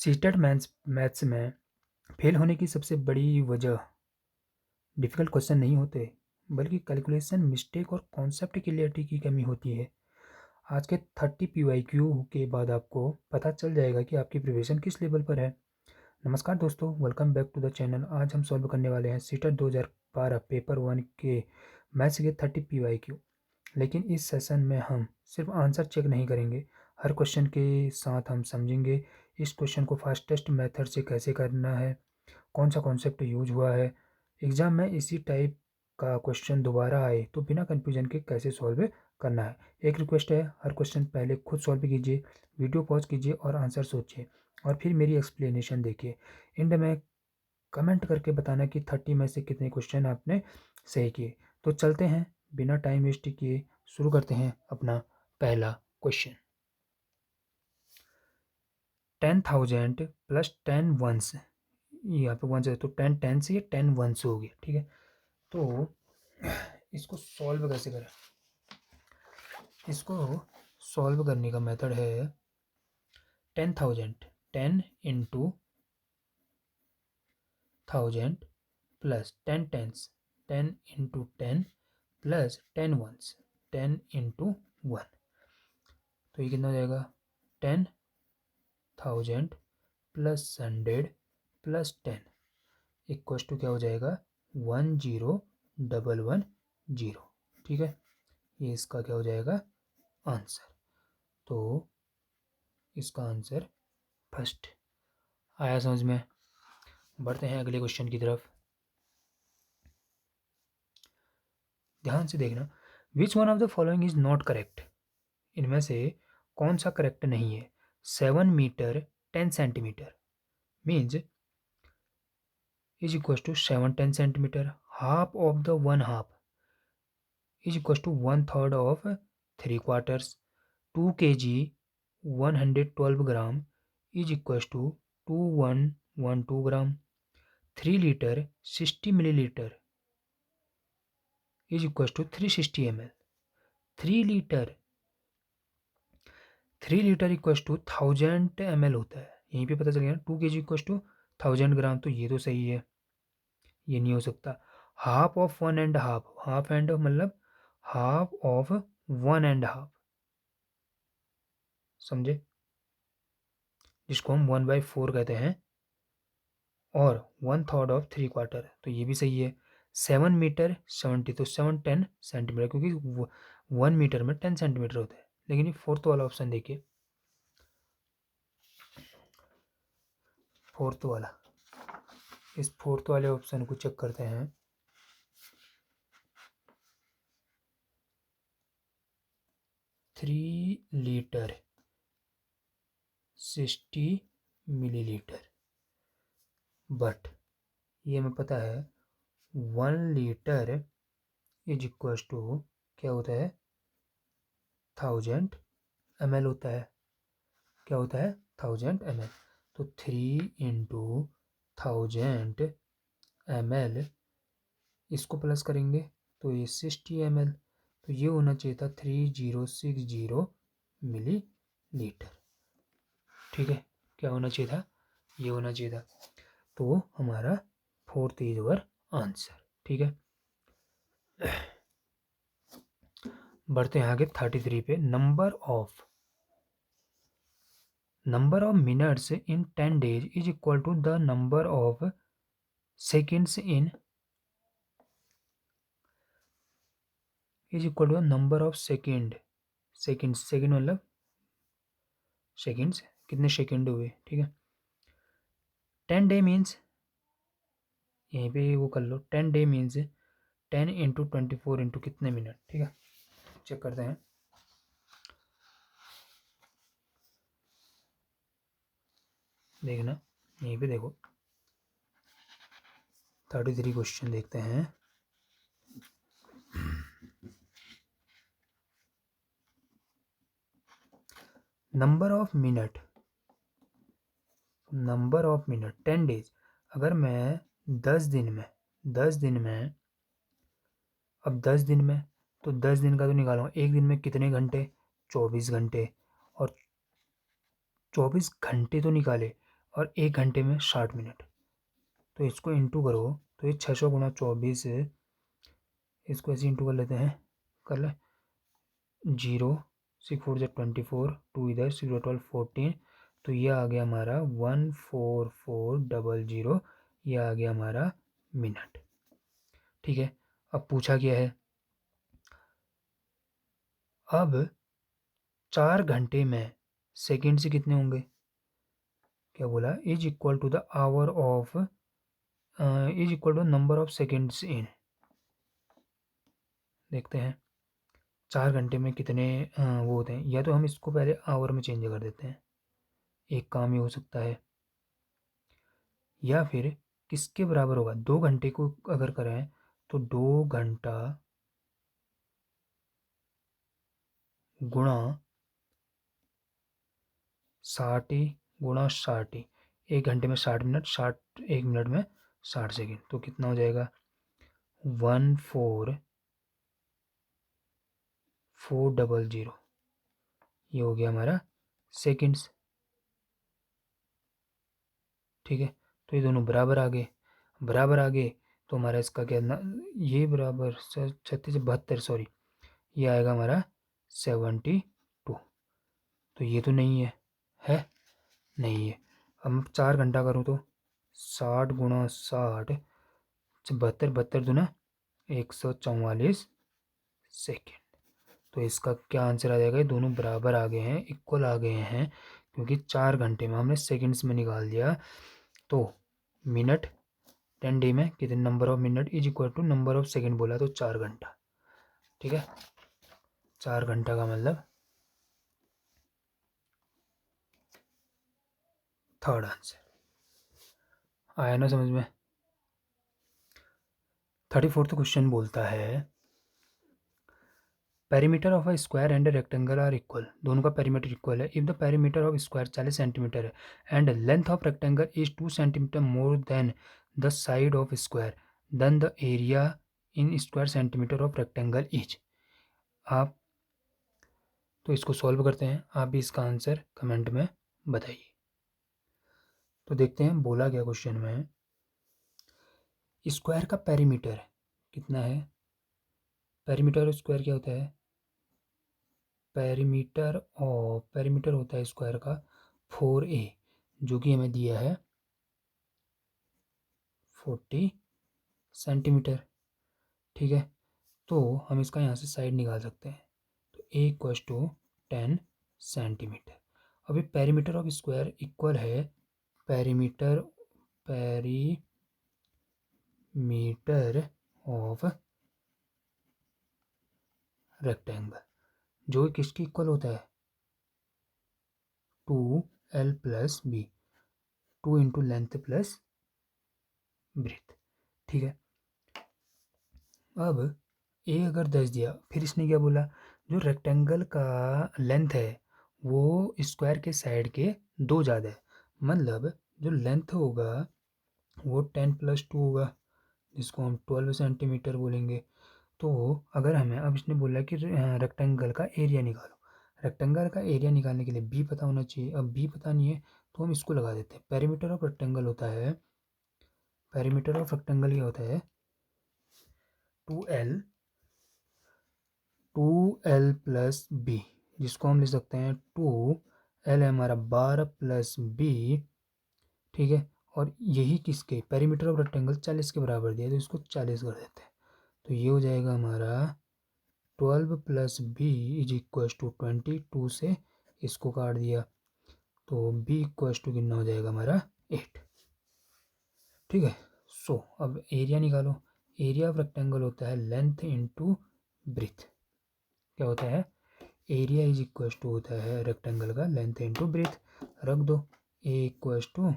CTET maths में fail होने की सबसे बड़ी वजह डिफ़िकल्ट क्वेश्चन नहीं होते, बल्कि कैलकुलेशन मिस्टेक और कॉन्सेप्ट क्लियरिटी की कमी होती है। आज के 30 PYQ के बाद आपको पता चल जाएगा कि आपकी प्रिपरेशन किस लेवल पर है। नमस्कार दोस्तों, welcome back to the channel. आज हम सॉल्व करने वाले हैं सीटेट 2012 पेपर 1 के मैथ्स के 30 PYQ। लेकिन इस सेशन में हम सिर्फ आंसर चेक नहीं करेंगे, हर क्वेश्चन के साथ हम समझेंगे इस क्वेश्चन को फास्टेस्ट मेथड से कैसे करना है, कौन सा कॉन्सेप्ट यूज हुआ है, एग्ज़ाम में इसी टाइप का क्वेश्चन दोबारा आए तो बिना कन्फ्यूजन के कैसे सॉल्व करना है। एक रिक्वेस्ट है, हर क्वेश्चन पहले खुद सॉल्व कीजिए, वीडियो पॉज कीजिए और आंसर सोचिए और फिर मेरी एक्सप्लेनेशन देखिए। एंड में कमेंट करके बताना कि 30 में से कितने क्वेश्चन आपने सही किए। तो चलते हैं, बिना टाइम वेस्ट किए शुरू करते हैं अपना पहला क्वेश्चन। 10,000 प्लस 10 वंस, यहाँ पे वंस है तो 10 10 से ये 10 वंस हो गया, ठीक है। तो इसको सॉल्व कैसे करें? इसको सॉल्व करने का मेथड है 10,000 10 into 1000 plus 10 tens 10 into 10 plus 10 ones 10 into 1। तो ये कितना हो जाएगा? 10,000 प्लस 100 प्लस 10 इक्वल टू क्या हो जाएगा? 10,110। ठीक है, ये इसका क्या हो जाएगा? आंसर। तो इसका आंसर फर्स्ट आया समझ में। बढ़ते हैं अगले क्वेश्चन की तरफ, ध्यान से देखना। Which one of the following is not correct? इनमें से कौन सा करेक्ट नहीं है? 7 metre 10 centimetre means is equal to 7 10 centimetre. Half of the 1 half is equal to 1/3 of 3 quarters. 2 kg 112 gram is equal to 2112 gram. 3 litre 60 millilitre is equal to 360 ml। 3 litre equal to 1000 ml होता है, यहीं पे पता चल गया। 2 kg equal to 1000 ग्राम, तो ये तो सही है, ये नहीं हो सकता। Half of 1 and half, half and मतलब हाफ ऑफ 1 एंड हाफ, समझे, जिसको हम 1/4 कहते हैं, और 1/3 ऑफ 3 क्वार्टर, तो ये भी सही है। 7 मीटर 70, तो 7 10 सेंटीमीटर, क्योंकि 1 मीटर में 10 सेंटीमीटर होता है। लेकिन ये फोर्थ वाला ऑप्शन देखिए, फोर्थ वाला, इस फोर्थ वाले ऑप्शन को चेक करते हैं। 3 लीटर 60 मिलीलीटर, बट ये हमें पता है 1 लीटर इज इक्वल टू क्या होता है? 1000 ml होता है। क्या होता है? 1000 ml। तो 3 इंटू 1000 ml, इसको प्लस करेंगे तो ये 60 ml, तो ये होना चाहिए था 3060 मिली लीटर। ठीक है, क्या होना चाहिए था? ये होना चाहिए था। तो हमारा फोर्थ इज अवर आंसर। ठीक है, बढ़ते हैं आगे 33 पे। Number of minutes in 10 days is equal to the number of seconds in is equal to number of second मतलब सेकेंड्स, कितने सेकेंड हुए। ठीक है, 10 डे मीन्स, यहीं पे वो कर लो, 10 डे मीन्स 10 इंटू 24 इंटू कितने मिनट। ठीक है, चेक करते हैं। देखना, यहीं पे देखो 33 क्वेश्चन देखते हैं। Number of minute 10 days. अगर मैं 10 दिन में अब 10 दिन में, तो 10 दिन का तो निकालूंगा, एक दिन में कितने घंटे? 24 घंटे, और 24 घंटे तो निकाले, और 1 घंटे में 60 मिनट। तो इसको इंटू करो तो ये 600 गुणा 24 है, इसको ऐसे इंटू कर लेते हैं, कर ले 0 6 4 जो 24, 2 इधर 0 12 14, तो ये आ गया हमारा 14400, ये आ गया हमारा मिनट। ठीक है, अब पूछा क्या है, अब 4 घंटे में सेकेंड से कितने होंगे, क्या बोला, is equal to the hour of is equal to number of seconds in. देखते हैं 4 घंटे में कितने वो होते हैं, या तो हम इसको पहले आवर में चेंज कर देते हैं, एक काम ये हो सकता है, या फिर किसके बराबर होगा, 2 घंटे को अगर करें तो 2 घंटा गुणा 60 गुणा 60, 1 घंटे में 60 मिनट, 60 1 मिनट में 60 सेकेंड, तो कितना हो जाएगा 14400, ये हो गया हमारा सेकेंड्स। ठीक है, तो ये दोनों बराबर आ गए, बराबर आ गए, तो हमारा इसका क्या ना, ये बराबर 36 72, सॉरी, ये आएगा हमारा 72। तो ये तो नहीं है नहीं है। अब मैं 4 घंटा करूँ तो 60 गुणा 60, 72 72 दूना 144 सेकेंड। तो इसका क्या आंसर आ जाएगा, ये दोनों बराबर आ गए हैं, इक्वल आ गए हैं, क्योंकि 4 घंटे में हमने सेकेंड्स में निकाल दिया। तो मिनट 10 डे में कितने number of minute is equal to number of second बोला, तो 4 घंटा। ठीक है, 4 घंटा का मतलब थर्ड आंसर। आया ना समझ में। 34th क्वेश्चन बोलता है perimeter of a square and rectangle are equal, दोनों का पेरीमीटर इक्वल है, if the perimeter of square 40 centimetre है and length of rectangle is 2 centimetre more than the side of square, then the area in square centimetre of rectangle is. आप तो इसको solve करते हैं, आप भी इसका आंसर कमेंट में बताइए। तो देखते हैं बोला गया क्वेश्चन में, स्क्वायर का पेरीमीटर कितना है, पेरीमीटर स्क्वायर क्या होता है, पेरीमीटर होता है स्क्वायर का 4a, जो कि हमें दिया है 40 सेंटीमीटर। ठीक है, तो हम इसका यहाँ से साइड निकाल सकते हैं, तो a इक्वस टू 10 सेंटीमीटर। अभी पेरीमीटर ऑफ स्क्वायर इक्वल है पेरीमीटर ऑफ रेक्टेंगल, जो किसके इक्वल होता है 2l plus B, 2 into length plus breadth. ठीक है, अब ए अगर 10 दिया, फिर इसने क्या बोला, जो रेक्टेंगल का लेंथ है वो स्क्वायर के साइड के 2 ज़्यादा है, मतलब जो लेंथ होगा वो 10 प्लस 2 होगा, जिसको हम 12 सेंटीमीटर बोलेंगे। तो अगर हमें, अब इसने बोला कि रेक्टेंगल का एरिया निकालो, रेक्टेंगल का एरिया निकालने के लिए बी पता होना चाहिए, अब बी पता नहीं है तो हम इसको लगा देते हैं, पेरीमीटर ऑफ रेक्टेंगल होता है, पेरीमीटर ऑफ रेक्टेंगल ये होता है 2l, 2l प्लस बी, जिसको हम लिख सकते हैं 2l है हमारा 12 प्लस बी। ठीक है, और यही किसके पेरीमीटर ऑफ रेक्टेंगल 40 के बराबर दिया, तो इसको 40 कर देते हैं, तो ये हो जाएगा हमारा 12 plus B is equal to 22 से इसको काट दिया, तो बी इक्व टू कितना हो जाएगा हमारा 8। ठीक है, सो अब एरिया निकालो, एरिया ऑफ रेक्टेंगल होता है लेंथ इंटू ब्रेथ, क्या होता है, एरिया इज इक्व टू होता है रेक्टेंगल का लेंथ इंटू ब्रेथ, रख दो, ए इक्व टू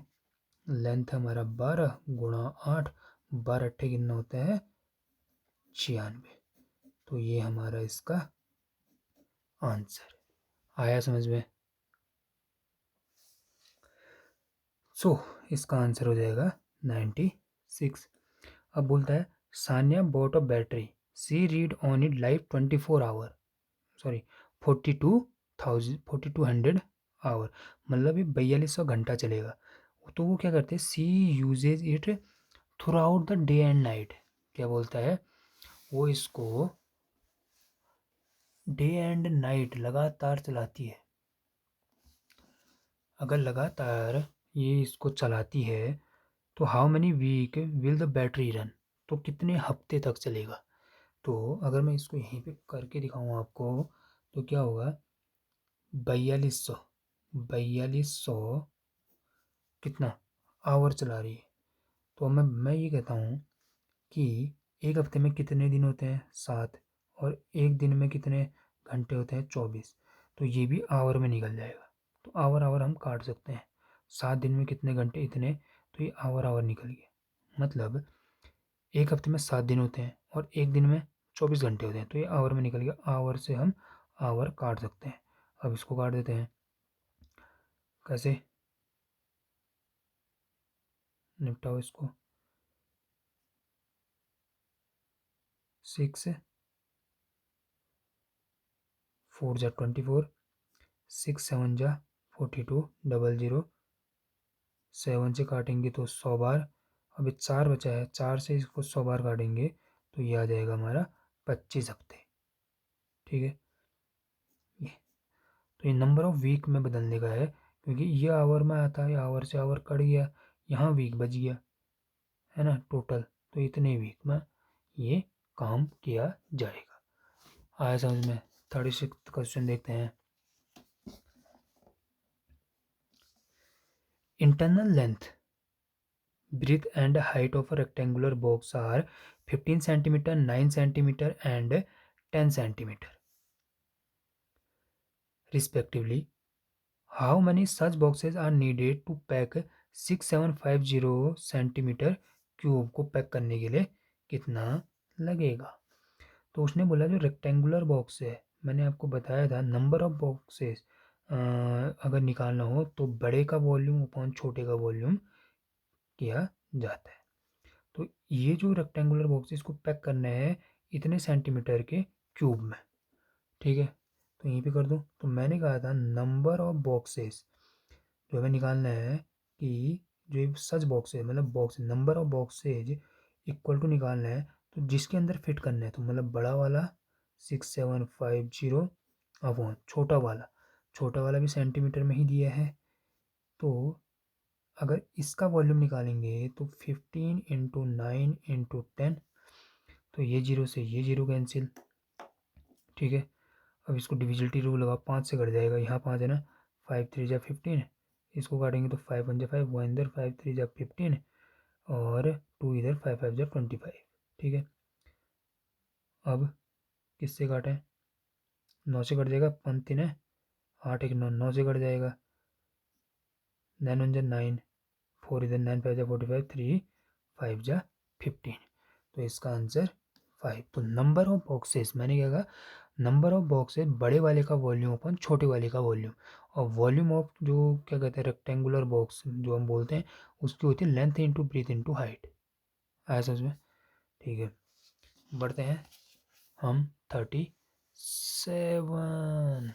लेंथ हमारा 12 गुणा 8, 12 अट्ठे कितना होता है 96, तो ये हमारा इसका आंसर आया समझ में। सो इसका आंसर हो जाएगा 96। अब बोलता है Sania bought a battery, she read on it live 24 hour, sorry 42,000 4200 hour, मतलब ये 4200 घंटा चलेगा, तो वो क्या करते हैं, she uses it throughout the day and night. क्या बोलता है, वो इसको डे एंड नाइट लगातार चलाती है। अगर लगातार ये इसको चलाती है तो how many week will the battery run, तो कितने हफ्ते तक चलेगा। तो अगर मैं इसको यहीं पे करके दिखाऊँ आपको तो क्या होगा, 4200, 4200 कितना आवर चला रही है। तो मैं ये कहता हूँ कि एक हफ्ते में कितने दिन होते हैं, 7, और एक दिन में कितने घंटे होते हैं, 24। तो ये भी आवर में निकल जाएगा। तो आवर आवर हम काट सकते हैं, 7 दिन में कितने घंटे इतने, तो ये आवर आवर निकल गया। मतलब एक हफ्ते में 7 दिन होते हैं और एक दिन में 24 घंटे होते हैं, तो ये आवर में निकल गया। आवर से हम आवर काट सकते हैं। अब इसको काट देते हैं, कैसे निपटाओ इसको। 6 4 जा 24, 6 7 जा 42, 00, 7 से काटेंगे तो 100 बार। अभी 4 बचा है, 4 से इसको 100 बार काटेंगे तो ये आ जाएगा हमारा 25 हफ्ते। ठीक है, ये तो ये नंबर ऑफ वीक में बदलने का है, क्योंकि ये आवर में आता है, आवर से आवर कट गया, यहाँ वीक बच गया है ना टोटल। तो इतने वीक में ये काम किया जाएगा। आया समझ में। 36 क्वेश्चन देखते हैं। Internal length, breadth and height of a rectangular box are 15 centimeter, 9 centimeter and 10 centimeter respectively. How many such boxes are needed to pack 6750 centimeter cube को पैक करने के लिए कितना लगेगा। तो उसने बोला जो रेक्टेंगुलर बॉक्स है, मैंने आपको बताया था नंबर ऑफ बॉक्सेस अगर निकालना हो तो बड़े का वॉल्यूम अपॉन छोटे का वॉल्यूम किया जाता है। तो ये जो रेक्टेंगुलर बॉक्सेस को पैक करना है इतने सेंटीमीटर के क्यूब में। ठीक है, तो यहीं पे कर दूँ। तो मैंने कहा था नंबर ऑफ बॉक्सेस जो हमें निकालना है कि जो ये सच बॉक्स है, मतलब box number of boxes equal to निकालना है, तो जिसके अंदर फिट करना है, तो मतलब बड़ा वाला 6750 अपॉन छोटा वाला भी सेंटीमीटर में ही दिया है। तो अगर इसका वॉल्यूम निकालेंगे तो 15 × 9 × 10, तो ये जीरो से ये जीरो कैंसिल। ठीक है, अब इसको डिविजिलिटी रूल लगा, 5 से कट जाएगा, यहाँ 5 है ना, 5 3 जा 15, इसको काटेंगे तो 5 1 जा 5, 1 इधर 5 3 जा 15 और 2 इधर 5 5 जा 25। ठीक है, अब किससे काटें, 9 से कट जाएगा, 5 3 है 8 1 9, 9 से कट जाएगा, 9 1 जा 9, 4 इधर 9 5 जा 45, 3 5 जा 15। तो इसका आंसर 5। तो नंबर ऑफ बॉक्सेस मैंने क्या कहा, नंबर ऑफ बॉक्सेस बड़े वाले का वॉल्यूम अपन छोटे वाले का वॉल्यूम, और वॉल्यूम ऑफ जो क्या कहते हैं रेक्टेंगुलर बॉक्स जो हम बोलते हैं उसकी होती है length into breadth into height. आया समझ में। ठीक है, बढ़ते हैं हम 37।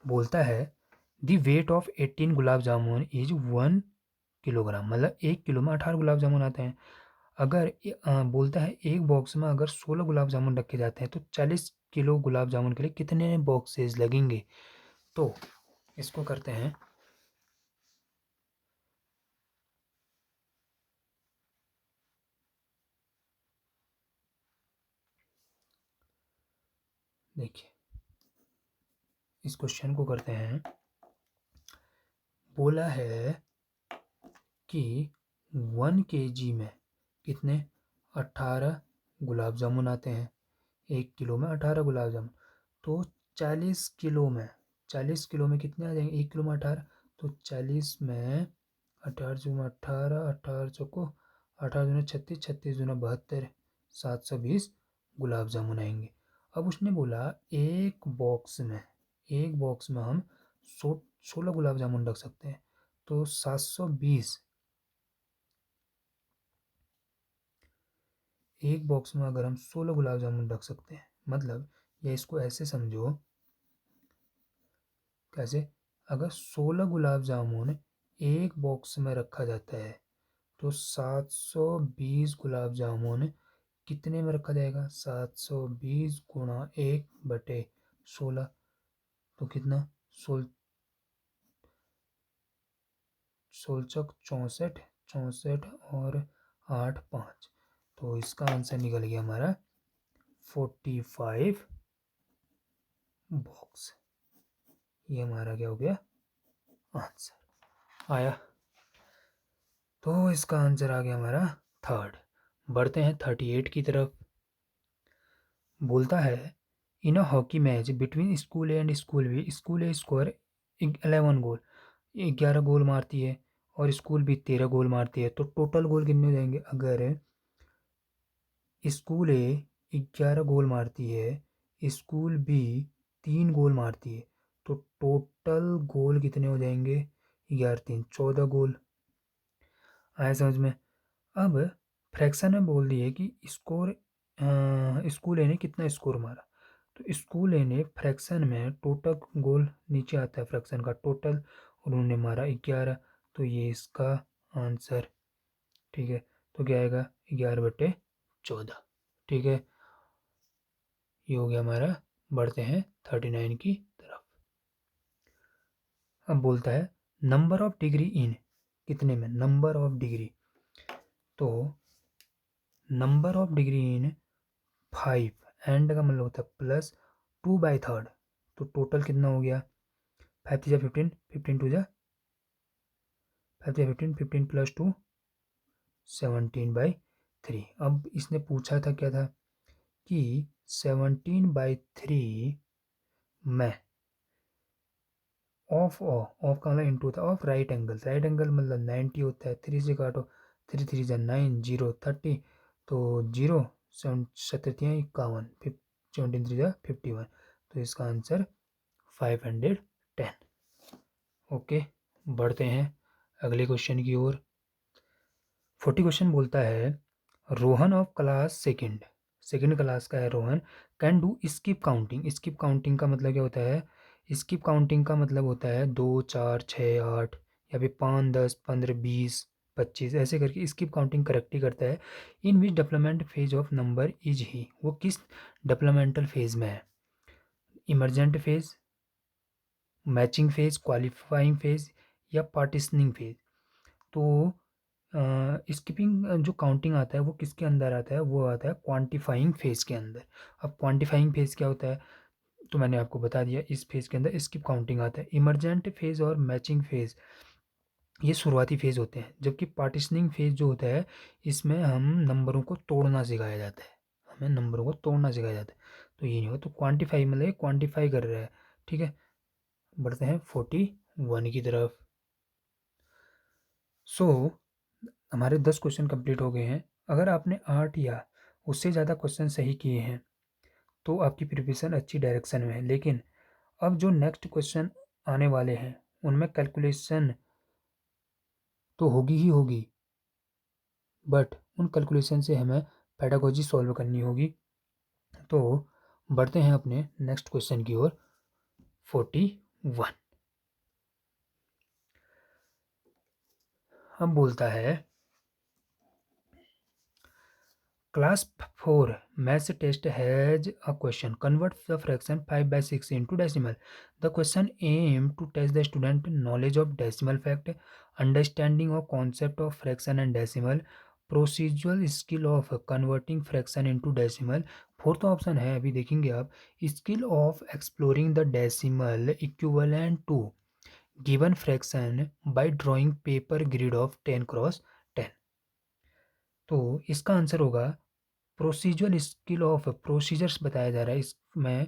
बोलता है the weight of 18 gulab jamun is 1 kilogram, मतलब 1 किलो में 18 गुलाब जामुन आते हैं। अगर बोलता है एक बॉक्स में अगर 16 गुलाब जामुन रखे जाते हैं तो 40 किलो गुलाब जामुन के लिए कितने बॉक्सेस लगेंगे। तो इसको करते हैं, देखिए इस क्वेश्चन को करते हैं। बोला है कि 1 kg में कितने 18 गुलाब जामुन आते हैं, 1 किलो में 18 गुलाब जामुन। तो 40 किलो में कितने आ जाएंगे, 1 किलो में 18, तो 40 में 18 में 18, 18 चौको 18 दूना 36, 36 दूना 72, 720 गुलाब जामुन आएंगे। अब उसने बोला एक बॉक्स में हम 16 गुलाब जामुन रख सकते हैं, तो 720, एक बॉक्स में अगर हम 16 गुलाब जामुन रख सकते हैं, मतलब या इसको ऐसे समझो, कैसे, अगर 16 गुलाब जामुन एक बॉक्स में रखा जाता है तो 720 गुलाब जामुन कितने में रखा जाएगा? 720 गुणा 1/16, तो कितना? 16 64, 64 और 8 5, तो इसका आंसर निकल गया हमारा 45 बॉक्स। ये हमारा क्या हो गया? आंसर आया। तो इसका आंसर आ गया हमारा थर्ड। बढ़ते हैं 38 की तरफ। बोलता है in a hockey match between school A and school B, school A score 11 goal, 11 goal मारती है और स्कूल बी 13 गोल मारती है, तो टोटल गोल कितने हो जाएंगे? अगर स्कूल ए 11 गोल मारती है, स्कूल बी 3 गोल मारती है, तो टोटल गोल कितने हो जाएंगे? 11 3 14 गोल। आया समझ में? अब फ्रैक्शन में बोल दिए कि स्कोर, स्कूल ए ने कितना स्कोर मारा, तो स्कूल ए ने फ्रैक्शन में टोटल गोल नीचे आता है फ्रैक्शन का टोटल, उन्होंने मारा 11, तो ये इसका आंसर। ठीक है, तो क्या आएगा? 11/14। ठीक है, ये हो गया हमारा। बढ़ते हैं 39 की तरफ। अब बोलता है नंबर ऑफ डिग्री इन, कितने में? नंबर ऑफ डिग्री, तो number of degree in 5, and का मतलब होता है प्लस 2/3, तो टोटल कितना हो गया? 5 3 15, 15 2 5 3 15, 15 प्लस 2 17/3। अब इसने पूछा था क्या था कि 17/3 में ऑफ का मतलब इंटू था of right angle, right angle मतलब 90 होता है, 3 से काटो, 3 3 जा 9, 0 30, तो 0 7 7 51, 17 3 जा 51, तो इसका आंसर 510। ओके, बढ़ते हैं अगले क्वेश्चन की ओर। 40 क्वेश्चन बोलता है Rohan of class second, second class का है Rohan, can do skip counting. Skip counting का मतलब क्या होता है? स्किप काउंटिंग का मतलब होता है 2 4 6 8, या फिर 5 10 15 20 25, ऐसे करके स्किप काउंटिंग करेक्टली करता है। In which development phase of number is he, वो किस डेवलपमेंटल फेज में है? Emergent phase, matching phase, qualifying phase, या पार्टीशनिंग फेज। तो स्किपिंग जो काउंटिंग आता है वो किसके अंदर आता है? वो आता है क्वांटिफाइंग फेज के अंदर। अब क्वांटिफाइंग फेज क्या होता है? तो मैंने आपको बता दिया, इस फेज के अंदर स्किप काउंटिंग आता है। इमरजेंट फेज और मैचिंग फेज ये शुरुआती फेज होते हैं, जबकि पार्टीशनिंग फेज जो होता है इसमें हम नंबरों को तोड़ना सिखाया जाता है, हमें नंबरों को तोड़ना सिखाया जाता है, तो ये नहीं हो। तो क्वांटिफाई मतलब क्वांटिफाई कर रहा है। ठीक है, बढ़ते हैं 41 की तरफ। सो हमारे 10 क्वेश्चन कंप्लीट हो गए हैं। अगर आपने 8 या उससे ज़्यादा क्वेश्चन सही किए हैं तो आपकी प्रिपरेशन अच्छी डायरेक्शन में है, लेकिन अब जो नेक्स्ट क्वेश्चन आने वाले हैं उनमें कैलकुलेशन तो होगी ही होगी, बट उन कैलकुलेशन से हमें पेडागोजी सॉल्व करनी होगी। तो बढ़ते हैं अपने नेक्स्ट क्वेश्चन की ओर। 41 अब बोलता है Class 4 maths test has a question. Convert the fraction 5/6 into decimal. The question aims to test the student knowledge of decimal fact, understanding of concept of fraction and decimal, procedural skill of converting fraction into decimal. Fourth option है, अभी देखेंगे आप, skill of exploring the decimal equivalent to given fraction by drawing paper grid of 10x10। तो इसका answer होगा procedural skill of, procedures बताया जा रहा है इसमें,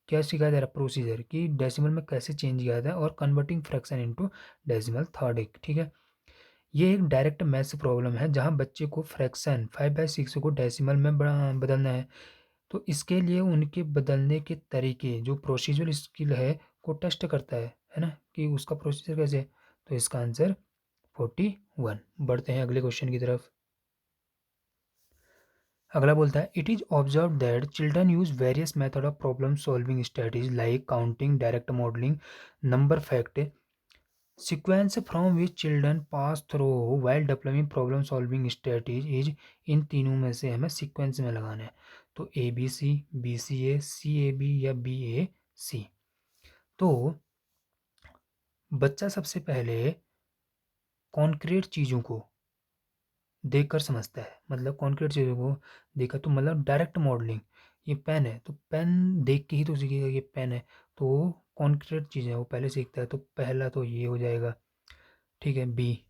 क्या सिखाया जा रहा है? प्रोसीजर कि डेसिमल में कैसे चेंज किया जाता है, और converting fraction into decimal third एक। ठीक है, ये एक डायरेक्ट मैथ्स प्रॉब्लम है जहां बच्चे को फ्रैक्शन 5/6 को डेसिमल में बदलना है। तो इसके लिए उनके बदलने के तरीके, जो प्रोसीजर स्किल है को टेस्ट करता है ना, कि उसका प्रोसीजर कैसे है। तो इसका आंसर 41। बढ़ते हैं अगले क्वेश्चन की तरफ। अगला बोलता है it is observe that children use various method of problem solving strategies like counting, direct modelling, number fact, sequence from which children pass through while developing problem solving strategies, इन तीनों में से हमें सीक्वेंस में लगाना है। तो ABC, BCA, CAB या BAC। तो बच्चा सबसे पहले कॉन्क्रीट चीज़ों को देखकर समझता है, मतलब कॉन्क्रीट चीज़ों को देखा तो मतलब डायरेक्ट मॉडलिंग। ये पेन है तो पेन देख के ही तो सीखेगा ये पेन है। तो कॉन्क्रीट चीज़ें वो पहले सीखता है। तो पहला तो ये हो जाएगा, ठीक है, बी।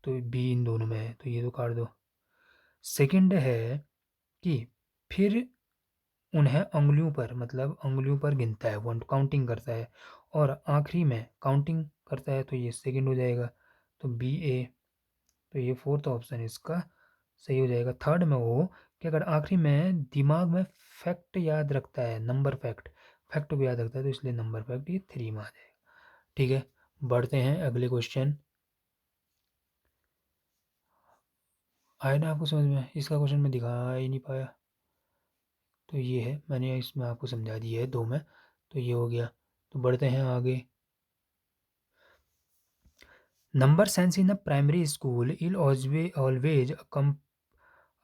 तो बी इन दोनों में है तो ये तो काट दो। सेकंड है कि फिर उन्हें उंगलियों पर, मतलब उंगलियों पर गिनता है, वन काउंटिंग करता है, और आखिरी में काउंटिंग करता है। तो ये सेकंड हो जाएगा। तो BA। तो ये फोर्थ ऑप्शन इसका सही हो जाएगा। थर्ड में वो क्या कर आखिरी में दिमाग में फैक्ट याद रखता है, नंबर फैक्ट, फैक्ट को याद रखता है, तो इसलिए नंबर फैक्ट ये 3 में आ जाएगा। ठीक है, बढ़ते हैं अगले क्वेश्चन। आया ना आपको समझ में? इसका क्वेश्चन मैं दिखा ही नहीं पाया। तो ये है, मैंने इसमें आपको समझा दिया है 2 में। तो ये हो गया। तो बढ़ते हैं आगे। Number sense in the primary school will always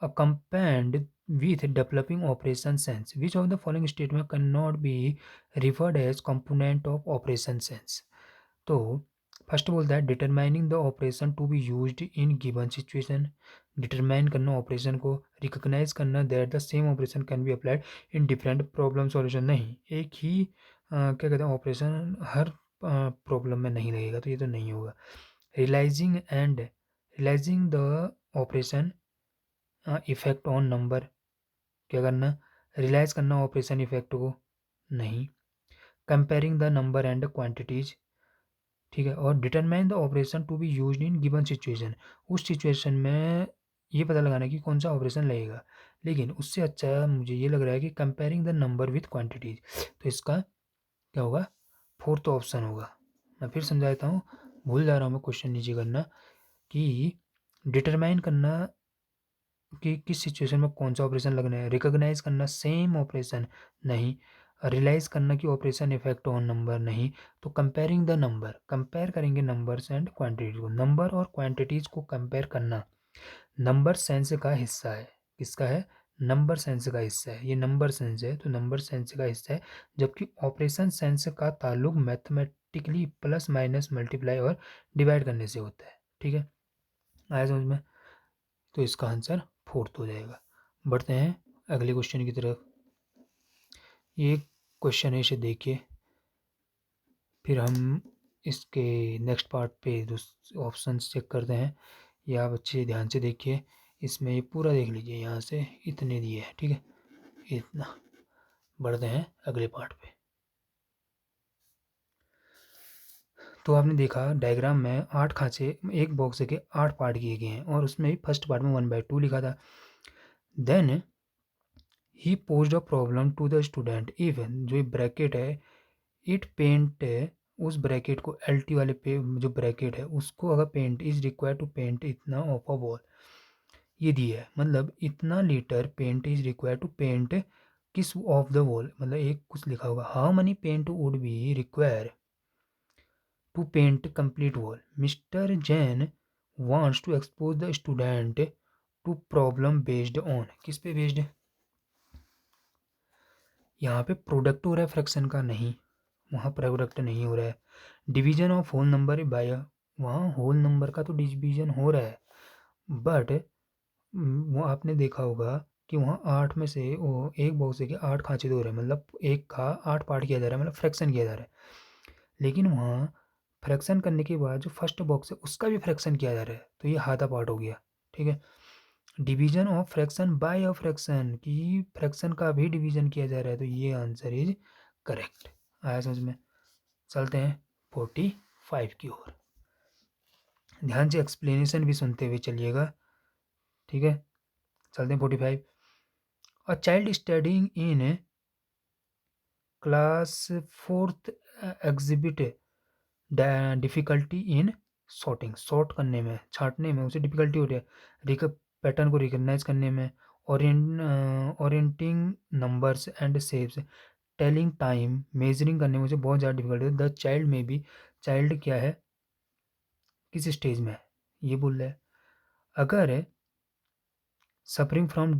accompanied with developing operation sense. Which of the following statement cannot be referred as component of operation sense? तो फर्स्ट बोलता है determining the operation to be used in given situation. Determine करना operation को, recognise करना that the same operation can be applied in different problem solution. नहीं, एक ही क्या कहते हैं ऑपरेशन हर प्रॉब्लम में नहीं लगेगा, तो ये तो नहीं होगा। Realising the operation effect on number, क्या करना, रियलाइज करना ऑपरेशन इफेक्ट को, नहीं। Comparing the number and quantities, ठीक है। और determine the operation to be used in given situation, उस सिचुएशन में ये पता लगाना कि कौन सा ऑपरेशन लगेगा। लेकिन उससे अच्छा मुझे ये लग रहा है कि comparing the number with quantities. तो इसका क्या होगा, फोर्थ ऑप्शन होगा। मैं फिर समझाता हूँ, भूल जा रहा हूँ मैं क्वेश्चन नीचे करना, कि डिटरमाइन करना कि किस सिचुएशन में कौन सा ऑपरेशन लगना है, रिकॉग्नाइज करना सेम ऑपरेशन, नहीं। रियलाइज करना कि ऑपरेशन इफेक्ट ऑन नंबर, नहीं। तो कंपेयरिंग द नंबर, कंपेयर करेंगे नंबर्स एंड क्वांटिटीज को, नंबर और क्वांटिटीज को कंपेयर करना नंबर सेंस का हिस्सा है। किसका है? नंबर सेंस का हिस्सा है। ये नंबर सेंस है तो नंबर सेंस का हिस्सा है, जबकि ऑपरेशन सेंस का ताल्लुक मैथमेटिकली प्लस माइनस मल्टीप्लाई और डिवाइड करने से होता है। ठीक है, आया समझ में? तो इसका आंसर फोर्थ हो जाएगा। बढ़ते हैं अगले क्वेश्चन की तरफ। ये क्वेश्चन है, इसे देखिए, फिर हम इसके नेक्स्ट पार्ट पे ऑप्शन चेक करते हैं। ये आप अच्छे ध्यान से देखिए, इसमें ये पूरा देख लीजिए, यहाँ से इतने दिए हैं, ठीक है, इतना। बढ़ते हैं अगले पार्ट पे। तो आपने देखा डायग्राम में 8 खांचे एक बॉक्स के 8 पार्ट किए गए हैं, और उसमें भी फर्स्ट पार्ट में 1/2 लिखा था। Then he posed a problem to the student if, जो ब्रैकेट है, इट पेंट, उस ब्रैकेट को LT वाले पे जो ब्रैकेट है उसको अगर paint is required to paint इतना ऑफ अ वॉल, ये दिया है, मतलब इतना litre paint is required to paint किस ऑफ द वॉल, मतलब एक कुछ लिखा होगा, how many paint would be require to paint complete wall. Mister Jain wants to expose the student to problem based on, किस पे बेस्ड है? यहाँ पे प्रोडक्ट हो रहा है फ्रैक्शन का, नहीं, वहाँ प्रोडक्ट नहीं हो रहा है। Division of whole number by, वहाँ होल नंबर का तो डिवीजन हो रहा है, बट वो आपने देखा होगा कि वहाँ 8 में से वो एक बॉक्स के 8 खांचे हो रहे हैं, मतलब एक का 8 पार्ट किया जा रहा है, मतलब फ्रैक्शन किया जा रहा है। लेकिन वहाँ फ्रैक्शन करने के बाद जो फर्स्ट बॉक्स है उसका भी फ्रैक्शन किया जा रहा है, तो ये आधा पार्ट हो गया। ठीक है, division of fraction by a fraction, की फ्रैक्शन का भी डिवीजन किया जा रहा है, तो ये आंसर इज करेक्ट। आया समझ में? चलते हैं 45 की ओर। ध्यान से एक्सप्लेनेशन भी सुनते हुए चलिएगा, ठीक है। चलते हैं 45। A child studying in class fourth exhibit difficulty in sorting, sort करने में, छाँटने में उसे डिफ़िकल्टी हो रही है, रिक पैटर्न को रिकॉग्नाइज करने में, orienting numbers and shapes, telling time, measuring करने में उसे बहुत ज़्यादा डिफिकल्टी है। द चाइल्ड में भी, चाइल्ड क्या है, किस स्टेज में है ये बोल रहा है। अगर सफरिंग फ्रॉम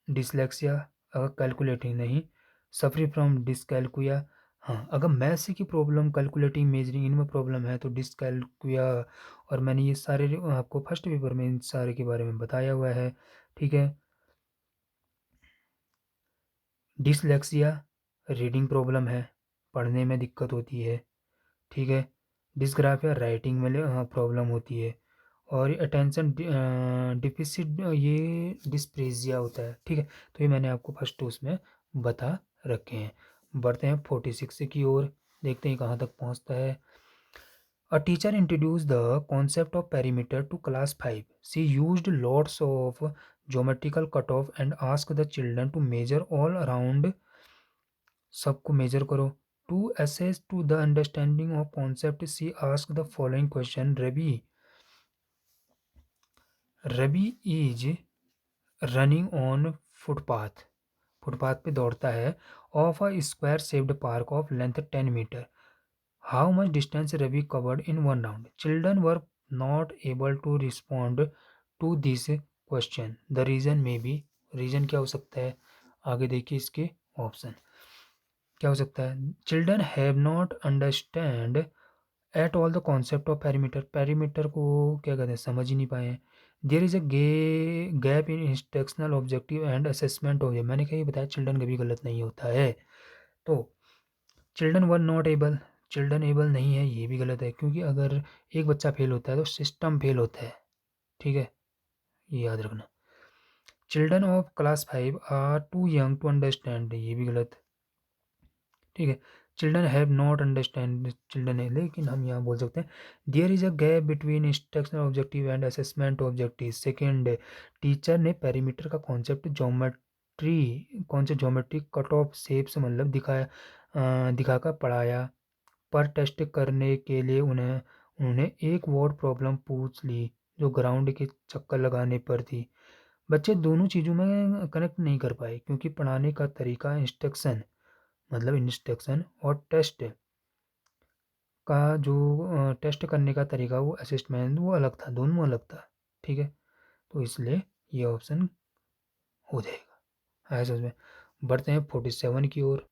डिसलेक्सिया, अगर कैलकुलेटिंग नहीं, सफरिंग फ्रॉम डिसकैलकुया, हाँ अगर मैथ्स की प्रॉब्लम, कैलकुलेटिंग, मेजरिंग इनमें प्रॉब्लम है तो डिसकैलकुया। और मैंने ये सारे आपको फर्स्ट पेपर में इन सारे के बारे में बताया हुआ है। ठीक है। डिसलेक्सिया रीडिंग प्रॉब्लम है, पढ़ने में दिक्कत होती है। ठीक है। डिस्ग्राफिया राइटिंग में प्रॉब्लम होती है। और अटेंशन डिफिसिट ये डिस्प्रेजिया होता है। ठीक है। तो ये मैंने आपको फर्स्ट उसमें बता रखे हैं। बढ़ते हैं 46 की ओर, देखते हैं कहाँ तक पहुँचता है। A teacher introduced the concept of perimeter to class 5. She used lots of geometrical cutoff and asked the children to measure all around, सबको मेजर करो। To assess to the understanding of concept, she asked the following question. Rabi is running on footpath. Footpath पे दौड़ता है of a square shaped park of length 10 metre. How much distance Ravi covered in one round. Children were not able to respond to this question. The reason में B, reason क्या हो सकता है, आगे देखिए इसके ऑप्शन क्या हो सकता है। Children have not understand at all the concept of perimeter, perimeter को क्या कहते हैं समझ ही नहीं पाए हैं। There is a gap in instructional objective and assessment object, मैंने कहीं बताया चिल्ड्रन कभी गलत नहीं होता है। तो children were not able, children able नहीं है ये भी गलत है, क्योंकि अगर एक बच्चा फेल होता है तो सिस्टम फेल होता है। ठीक है, ये याद रखना। Children of class 5 are too young to understand, ये भी गलत। ठीक है। Children have not understand, children है, लेकिन हम यहाँ बोल सकते हैं there is a gap between instructional objective and assessment objective. Second, teacher ने पेरीमीटर का कॉन्सेप्ट ज्योमेट्री, कौन से ज्योमेट्री कट ऑफ शेप्स मतलब दिखाकर पढ़ाया। पर टेस्ट करने के लिए उन्होंने एक वर्ड प्रॉब्लम पूछ ली जो ग्राउंड के चक्कर लगाने पर थी। बच्चे दोनों चीज़ों में कनेक्ट नहीं कर पाए क्योंकि पढ़ाने का तरीका इंस्ट्रक्शन और टेस्ट का जो टेस्ट करने का तरीका वो असिस्टमेंट वो अलग था, दोनों अलग था। ठीक है। तो इसलिए ये ऑप्शन हो जाएगा। आया समझ में। बढ़ते हैं 47 की ओर।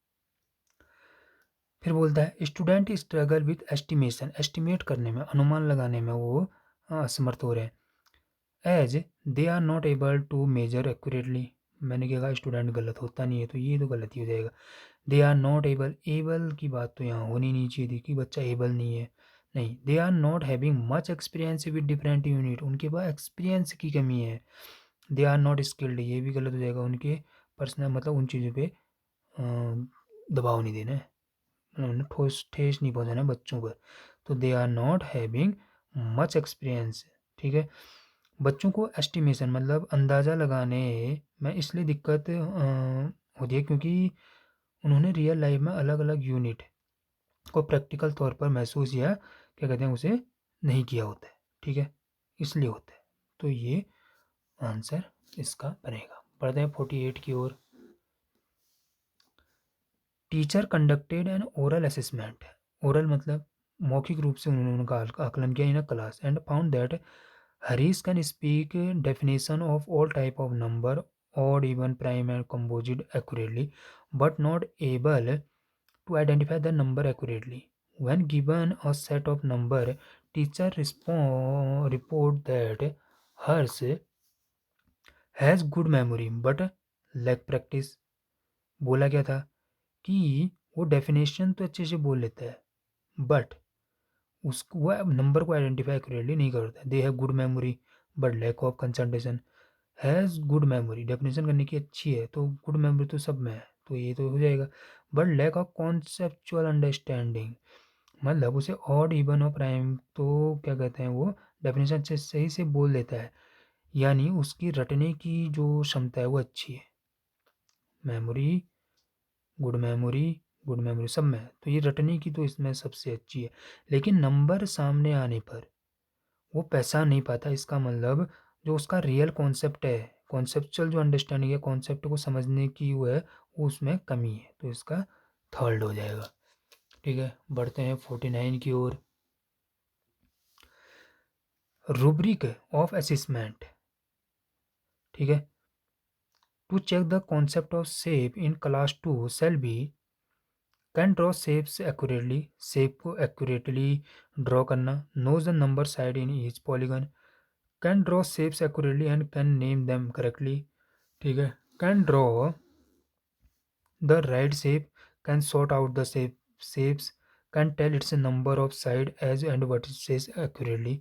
फिर बोलता है student struggle with estimation, estimate करने में, अनुमान लगाने में वो असमर्थ हो रहे हैं। As they are not able to measure accurately, मैंने क्या कहा स्टूडेंट गलत होता नहीं है तो ये तो गलत ही हो जाएगा। They are not able, able की बात तो यहाँ होनी नहीं चाहिए थी कि बच्चा एबल नहीं है, नहीं। They are not having much experience with different unit, उनके पास एक्सपीरियंस की कमी है। दे आर नॉट स्किल्ड, ये भी गलत हो जाएगा, उनके पर्सनल मतलब उन चीज़ों पे दबाव नहीं देना है, उन्होंने ठेस नहीं पहुंचाना बच्चों पर। तो they are not having much experience. ठीक है। बच्चों को एस्टिमेशन मतलब अंदाज़ा लगाने में इसलिए दिक्कत होती है क्योंकि उन्होंने रियल लाइफ में अलग अलग यूनिट को प्रैक्टिकल तौर पर महसूस या क्या कहते हैं उसे नहीं किया होता है। ठीक है, इसलिए होता है। तो ये आंसर इसका बनेगा। बढ़ते हैं 48 की ओर। Teacher conducted an oral assessment, oral मतलब मौखिक रूप से उन्होंने उनका आकलन किया in a class and found that Harish can speak definition of all type of number odd, even, prime and composite accurately, but not able to identify the number accurately. When given a set of number, teacher report that hers has good memory but lack practice. बोला क्या था कि वो definition तो अच्छे से बोल लेता है बट उसको वह नंबर को आइडेंटिफाई एक्यूरेटली नहीं करता। They have good memory but lack of concentration. Has good memory definition करने की अच्छी है तो गुड मेमोरी तो सब में है तो ये तो हो जाएगा। But lack of conceptual understanding मतलब उसे ऑड इवन और प्राइम तो क्या कहते हैं वो डेफिनेशन से सही से बोल देता है, यानी उसकी रटने की जो क्षमता है वो अच्छी है। Memory, good memory, good memory सब में है तो ये रटने की तो इसमें सबसे अच्छी है। लेकिन नंबर सामने आने पर वो पहचान नहीं पाता, इसका मतलब जो उसका रियल कॉन्सेप्ट है, कॉन्सेप्चुअल जो अंडरस्टैंडिंग है, कॉन्सेप्ट को समझने की वो है, वो उसमें कमी है तो इसका थर्ड हो जाएगा। ठीक है। बढ़ते हैं 49 की ओर। रूब्रिक ऑफ असेसमेंट, ठीक है। To check the concept of shape in class 2 सेल B can draw shapes accurately, shape को एक्यूरेटली ड्रॉ करना, knows the number side in each polygon, can draw shapes accurately and can name them correctly, ठीक है। Can draw the right shape, can sort out the shapes, can tell its number of side edge and vertices accurately,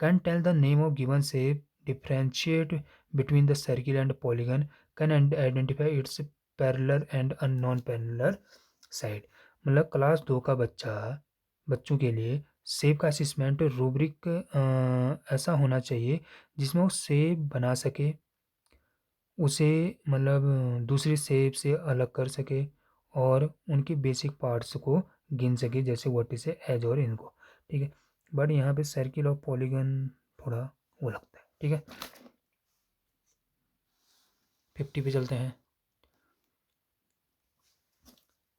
can tell the name of given shape, differentiate between the circle and polygon, can identify its parallel and non parallel side। मतलब class 2 का बच्चों के लिए shape का assessment rubric ऐसा होना चाहिए जिसमें वो शेप बना सके, उसे मतलब दूसरे शेप से अलग कर सके और उनके बेसिक पार्ट्स को गिन सके, जैसे वर्टिस है, एज और इनको, ठीक है। बट यहाँ पे सर्किल और पॉलीगन थोड़ा वो लगता है, ठीक है। 50 पे चलते हैं।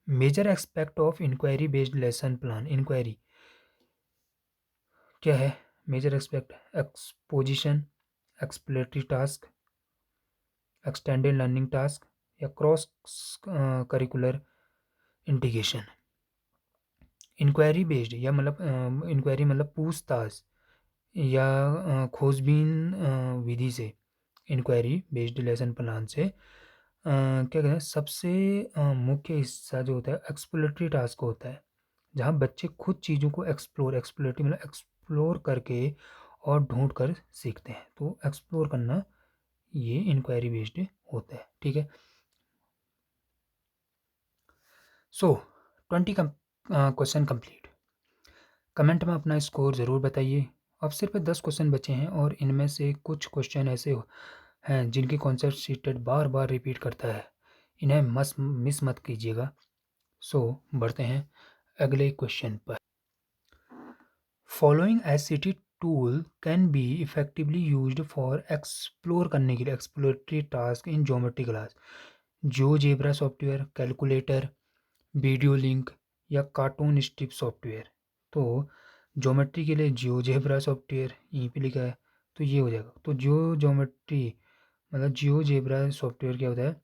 Major aspect of inquiry based lesson plan. Inquiry क्या है? Major aspect exposition, exploratory task, extended learning task या cross curricular integration. Inquiry based या मतलब इंक्वायरी मतलब पूछताछ या खोजबीन विधि से, इंक्वायरी बेस्ड लेसन प्लान से क्या कहते हैं, सबसे मुख्य हिस्सा जो होता है एक्सप्लोरेटरी टास्क होता है, जहाँ बच्चे खुद चीज़ों को एक्सप्लोरेटरी मतलब एक्सप्लोर करके और ढूंढ कर सीखते हैं। तो एक्सप्लोर करना ये इंक्वायरी बेस्ड होता है, ठीक है। सो 20 क्वेश्चन कंप्लीट। कमेंट में अपना स्कोर ज़रूर बताइए। अब सिर्फ 10 क्वेश्चन बचे हैं और इनमें से कुछ क्वेश्चन ऐसे हैं जिनके कॉन्सेप्ट सीटेड बार बार रिपीट करता है, इन्हें मिस मत कीजिएगा। सो बढ़ते हैं अगले क्वेश्चन पर। Following SCT tool can be effectively used for explore करने के लिए exploratory task in geometry class. GeoGebra software, calculator, video link या कार्टून स्ट्रिप सॉफ्टवेयर। तो ज्योमेट्री के लिए जियोजेब्रा सॉफ्टवेयर यहीं पे लिखा है, तो ये हो जाएगा। तो ज्योमेट्री मतलब जियोजेब्रा सॉफ्टवेयर क्या होता है?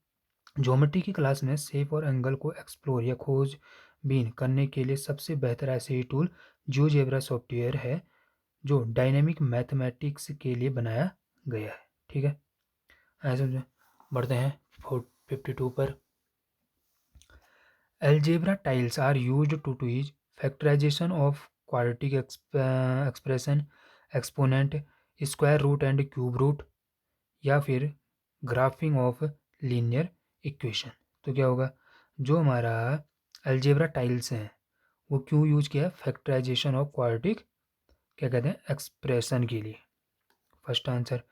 ज्योमेट्री की क्लास में शेप और एंगल को एक्सप्लोर या खोजबीन करने के लिए सबसे बेहतर ऐसे ही टूल जियोजेब्रा सॉफ्टवेयर है, जो डायनेमिक मैथमेटिक्स के लिए बनाया गया है, ठीक है। ऐसे समझे। बढ़ते हैं 52 पर। Algebra tiles are used to teach factorization of quadratic expression, exponent, square root and cube root, या फिर ग्राफिंग ऑफ लीनियर इक्वेशन। तो क्या होगा? जो हमारा अलजेब्रा टाइल्स हैं वो क्यों यूज किया है? फैक्टराइजेशन ऑफ क्वाड्रेटिक क्या कहते हैं एक्सप्रेशन के लिए। First answer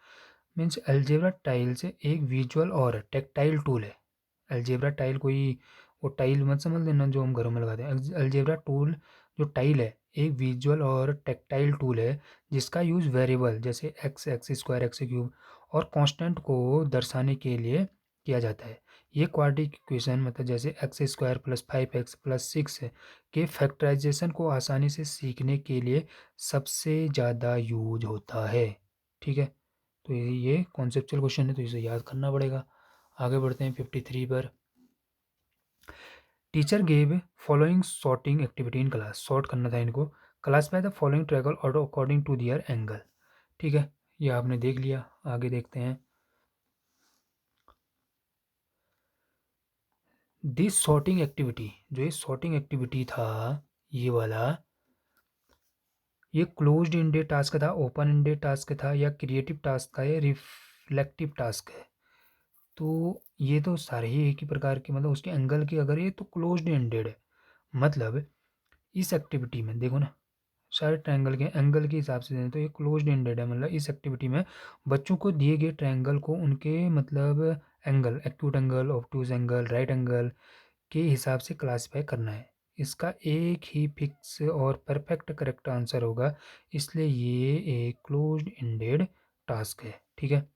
means algebra tiles एक विजुअल और टेक्टाइल टूल है। अलजेब्रा टाइल कोई वो टाइल मत समझ लेना जो हम घरों में लगाते हैं। अलजेब्रा टूल जो टाइल है एक विजुअल और टेक्टाइल टूल है जिसका यूज़ वेरिएबल जैसे x, x square, x cube और कांस्टेंट को दर्शाने के लिए किया जाता है। ये क्वाड्रेटिक इक्वेशन मतलब जैसे x square plus 5x plus 6 के फैक्टराइजेशन को आसानी से सीखने के लिए सबसे ज़्यादा यूज होता है, ठीक है। तो ये कॉन्सेप्चुअल क्वेश्चन है तो इसे याद करना पड़ेगा। आगे बढ़ते हैं 53 पर। Teacher gave following sorting activity in class. Sort करना था इनको। Class by the following triangle और अकॉर्डिंग टू दियर एंगल, ठीक है। ये आपने देख लिया। आगे देखते हैं। दिस सॉर्टिंग एक्टिविटी, जो ये सॉर्टिंग एक्टिविटी था ये वाला, ये क्लोज्ड इंडेड टास्क था, ओपन इंडेड टास्क था या क्रिएटिव टास्क था या रिफ्लेक्टिव टास्क है? तो ये तो सारे ही एक ही प्रकार के मतलब उसके एंगल की अगर ये तो क्लोज्ड एंडेड है, मतलब इस एक्टिविटी में देखो ना सारे ट्रायंगल के एंगल के हिसाब से दें तो ये क्लोज्ड एंडेड है। मतलब इस एक्टिविटी में बच्चों को दिए गए ट्रायंगल को उनके मतलब angle, acute angle, obtuse angle, right angle के हिसाब से क्लासीफाई करना है। इसका एक ही फिक्स और परफेक्ट करेक्ट आंसर होगा, इसलिए ये एक क्लोज्ड एंडेड टास्क है, ठीक है।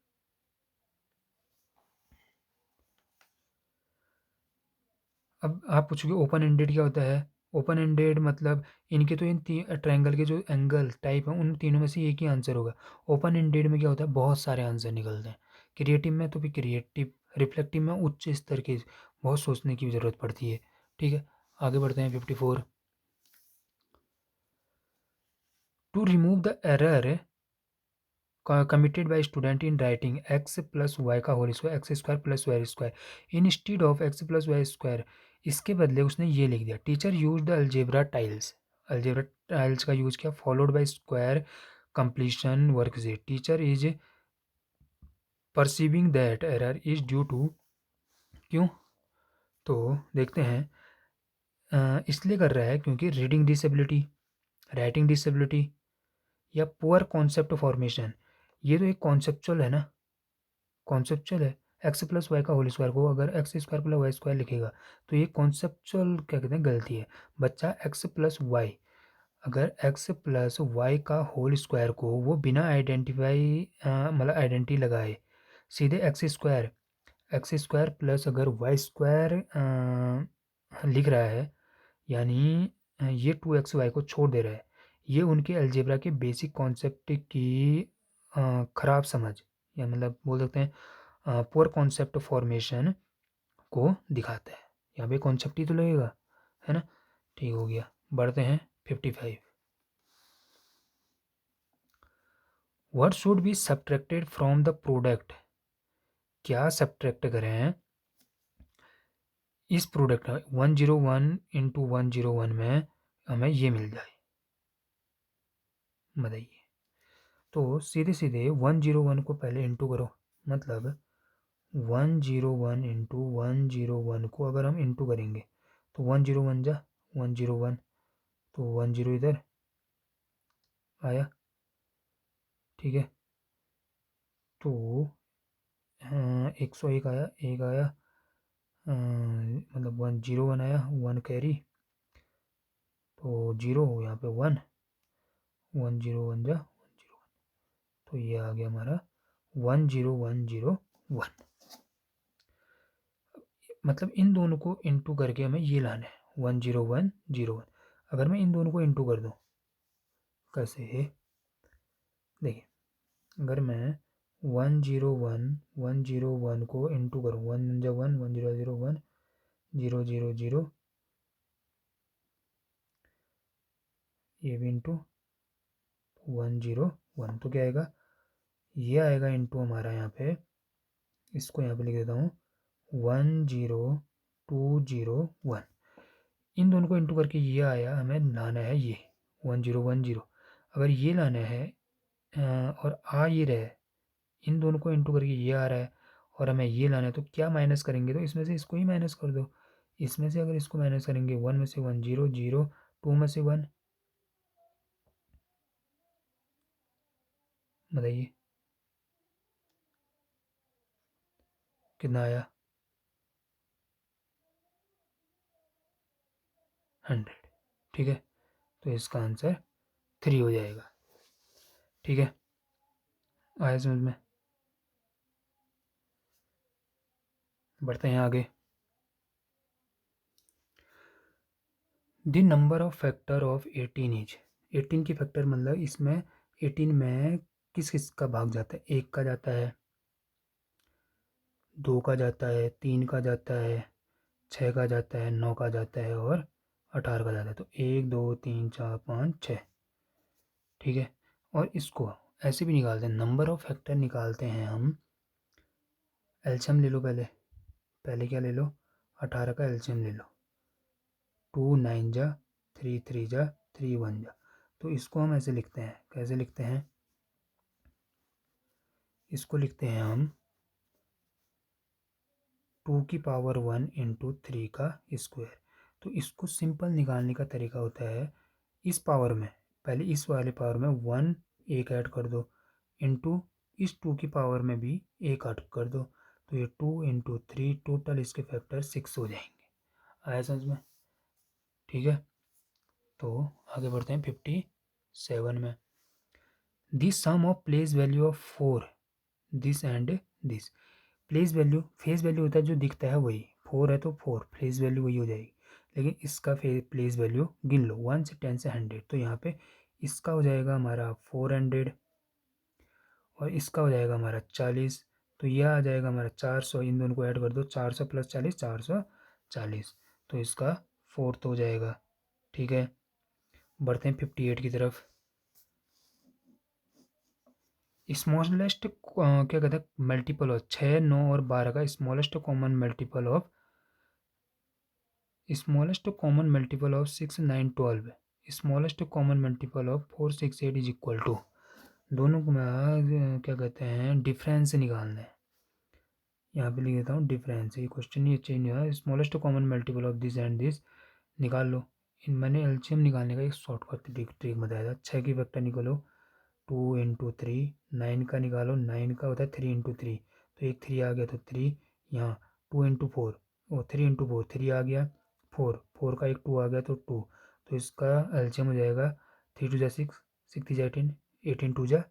अब आप पूछोगे ओपन एंडेड क्या होता है? ओपन एंडेड मतलब इनके तो इन ट्रायंगल के जो एंगल टाइप हैं उन तीनों में से एक ही आंसर होगा। ओपन एंडेड में क्या होता है, बहुत सारे आंसर निकलते हैं। क्रिएटिव में तो भी क्रिएटिव, रिफ्लेक्टिव में उच्च स्तर के बहुत सोचने की ज़रूरत पड़ती है। ठीक है, आगे बढ़ते हैं 54। To remove the error committed by student in writing X plus Y का whole square X square plus Y square instead of X plus Y square, इसके बदले उसने ये लिख दिया, teacher use the algebra tiles. Algebra tiles का use किया, followed by square completion work से। Teacher is perceiving that error is due to, क्यों, तो देखते हैं। इसलिए कर रहा है क्योंकि रीडिंग डिसेबिलिटी, राइटिंग डिसेबिलिटी, या पुअर कॉन्सेप्ट फॉर्मेशन। ये तो एक कॉन्सेप्चुअल है ना, कॉन्सेप्चुअल है। एक्स प्लस वाई का होल स्क्वायर को अगर X square plus Y square लिखेगा तो ये कॉन्सेप्चुअल क्या कहते हैं, गलती है। बच्चा एक्स प्लस वाई, अगर एक्स प्लस वाई का होल स्क्वायर को वो बिना आइडेंटिफाई मतलब आइडेंटिटी लगाए सीधे एक्स स्क्वायर प्लस अगर वाई स्क्वायर लिख रहा है, यानी ये 2xy को छोड़ दे रहा है। ये उनके अलजेब्रा के बेसिक कॉन्सेप्ट की ख़राब समझ, या मतलब बोल सकते हैं पुअर कॉन्सेप्ट फॉर्मेशन को दिखाता है। यहाँ पे कॉन्सेप्ट ही तो लगेगा, है ना। ठीक हो गया, बढ़ते हैं 55। What should be subtracted from the product, क्या सब्ट्रैक्ट करें इस प्रोडक्ट 101 इंटू 101 में हमें ये मिल जाए, बताइए। तो सीधे सीधे 101 को पहले इंटू करो, मतलब 101 इंटू 101 को अगर हम इंटू करेंगे तो 101 जा 101, तो 10 इधर आया, ठीक है। तो 101 आया, एक आया, मतलब 101 आया, 1 कैरी, तो 0 यहाँ पे 1, 101 जा 101, तो ये आ गया हमारा 10101। मतलब इन दोनों को इंटू करके हमें ये लाना है 10101। अगर मैं इन दोनों को इंटू कर दूँ, कैसे, देखिए, अगर मैं 101 को इंटू करूँ, 1 1 1001 000, ये भी इंटू 101, तो क्या आएगा, ये आएगा इंटू हमारा यहाँ पे, इसको यहाँ पे लिख देता हूँ 10201। इन दोनों को इंटू करके ये आया, हमें लाना है ये 1010। अगर ये लाना है और आ ये रहे, इन दोनों को इंटू करके ये आ रहा है और हमें ये लाना है, तो क्या माइनस करेंगे, तो इसमें से इसको ही माइनस कर दो। इसमें से अगर इसको माइनस करेंगे, 1 में से 1 0 0, 2 में से 1, बताइए कितना आया, 100। ठीक है, तो इसका आंसर 3 हो जाएगा। ठीक है, आया समझ में, बढ़ते हैं आगे। The number of factor of 18 is, 18 की फैक्टर मतलब इसमें 18 में किस किस का भाग जाता है, 1 का जाता है, 2 का जाता है, 3 का जाता है, 6 का जाता है, 9 का जाता है और 18 का जाता है। तो 1 2 3 4 5 6, ठीक है। और इसको ऐसे भी निकालते हैं, नंबर ऑफ फैक्टर निकालते हैं हम, एलसीएम ले लो पहले, पहले क्या ले लो, 18 का एलसीएम ले लो, 2 9 जा, 3 3 जा, 3 1 जा। तो इसको हम ऐसे लिखते हैं, कैसे लिखते हैं, इसको लिखते हैं हम 2 की पावर 1 इंटू 3 का स्क्वायर। तो इसको सिंपल निकालने का तरीका होता है, इस पावर में पहले इस वाले पावर में 1 एक ऐड कर दो, इंटू इस 2 की पावर में भी एक ऐड कर दो, तो ये 2 इंटू 3, टोटल इसके फैक्टर 6 हो जाएंगे। आया समझ में, ठीक है। तो आगे बढ़ते हैं 57 में। This sum of place value of 4, this and this. Place value face value होता है जो दिखता है वही, 4 है तो 4 प्लेस वैल्यू वही हो जाएगी। लेकिन इसका प्लेस वैल्यू गिन लो 1 से 10 से 100। तो यहाँ पे इसका हो जाएगा हमारा 400 और इसका हो जाएगा हमारा 40। तो यह आ जाएगा हमारा 400, इन दोनों को ऐड कर दो, 400 प्लस 40 440। तो इसका फोर्थ हो जाएगा। ठीक है, बढ़ते हैं 58 की तरफ। स्मॉलेस्ट क्या कहते हैं मल्टीपल ऑफ 6, 9 और 12 का smallest common multiple of 6, 9, 12। Smallest common multiple of 4, 6, 8 is equal to, दोनों को मैं क्या कहते हैं डिफरेंस निकालना है। यहाँ पे लिख देता हूँ डिफरेंस, ये क्वेश्चन नहीं चेंज नहीं हुआ। Smallest common multiple of this and this निकाल लो। इन मैंने एलसीएम निकालने का एक शॉर्टकट ट्रिक बताया था। 6 की वेक्टर निकालो 2 इंटू 3, 9 का निकालो, 9 का होता है 3 इंटू 3, तो एक 3 आ गया तो 3, यहाँ 2 इंटू 4 और 3 इंटू 4 3 आ गया, 4 का एक 2 आ गया तो 2। तो इसका एलसीएम हो जाएगा 3 टू जा 6, 6 जा 18, 18 टू जा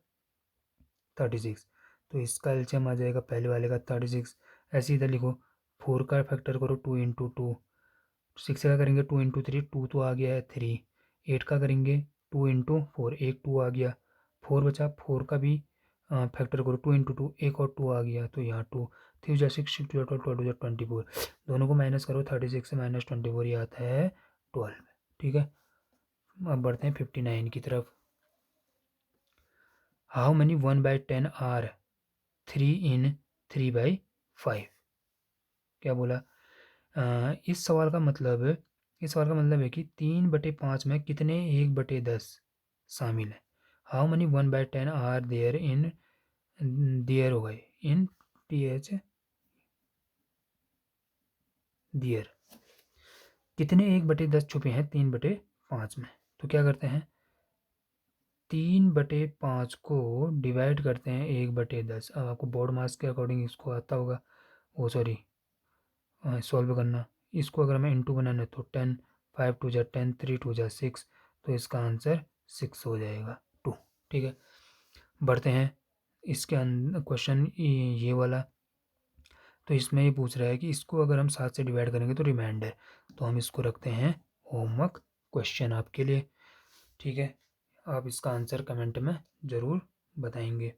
36। तो इसका एलसीएम आ जाएगा पहले वाले का 36। ऐसे इधर लिखो 4 का फैक्टर करो 2 इंटू 2, 6 का करेंगे 2 इंटू 3, 2 तो आ गया है 3, 8 का करेंगे 2 इंटू 4, एक 2 आ गया, 4 बचा, 4 का भी फैक्टर करो 2 इंटू 2, एक और 2 आ गया तो यहाँ 2, 3 जा 6, 6 टू 12, 12 24। दोनों को माइनस करो, 36 से माइनस 24 ये आता है 12। ठीक है, अब बढ़ते हैं 59 की तरफ। हाउ मनी 1/10 आर 3 इन 3/5? क्या बोला? इस सवाल का मतलब है कि 3/5 में कितने 1/10 शामिल है। How many 1/10 are there in, there हो गए इन TH देयर, कितने 1/10 छुपे हैं 3/5 में। तो क्या करते हैं, 3/5 को डिवाइड करते हैं 1/10। अब आपको बोर्ड मार्क्स के अकॉर्डिंग इसको आता होगा, ओ सॉरी सॉल्व करना। इसको अगर हमें इंटू बनाना है तो 10, 5 टू जा 10, 3 टू जा 6, तो इसका आंसर 6 हो जाएगा 2। ठीक है, बढ़ते हैं इसके अंदर क्वेश्चन ये वाला। तो इसमें ये पूछ रहा है कि इसको अगर हम 7 से डिवाइड करेंगे तो रिमाइंडर, तो हम इसको रखते हैं होमवर्क क्वेश्चन आपके लिए। ठीक है, आप इसका आंसर कमेंट में ज़रूर बताएंगे।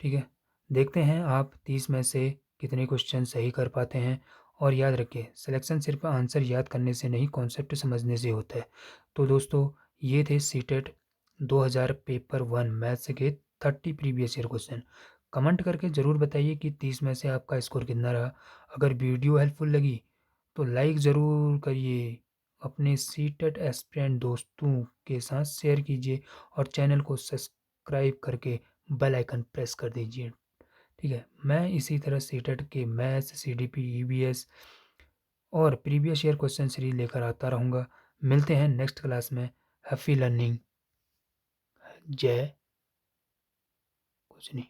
ठीक है, देखते हैं आप 30 में से कितने क्वेश्चन सही कर पाते हैं। और याद रखिए, सिलेक्शन सिर्फ आंसर याद करने से नहीं, कॉन्सेप्ट समझने से होता है। तो दोस्तों, ये थे सीटेट 2000 पेपर 1 मैथ्स के 30 प्रीवियस ईयर क्वेश्चन। कमेंट करके ज़रूर बताइए कि 30 में से आपका स्कोर कितना रहा। अगर वीडियो हेल्पफुल लगी तो लाइक ज़रूर करिए, अपने सीटेट एस्पिरेंट दोस्तों के साथ शेयर कीजिए और चैनल को सब्सक्राइब करके बेल आइकन प्रेस कर दीजिए। ठीक है, मैं इसी तरह सीटेट के मैथ्स, CDP, EVS और प्रीवियस ईयर क्वेश्चन सीरीज लेकर आता रहूँगा। मिलते हैं नेक्स्ट क्लास में। Happy learning. जय कुछ नहीं।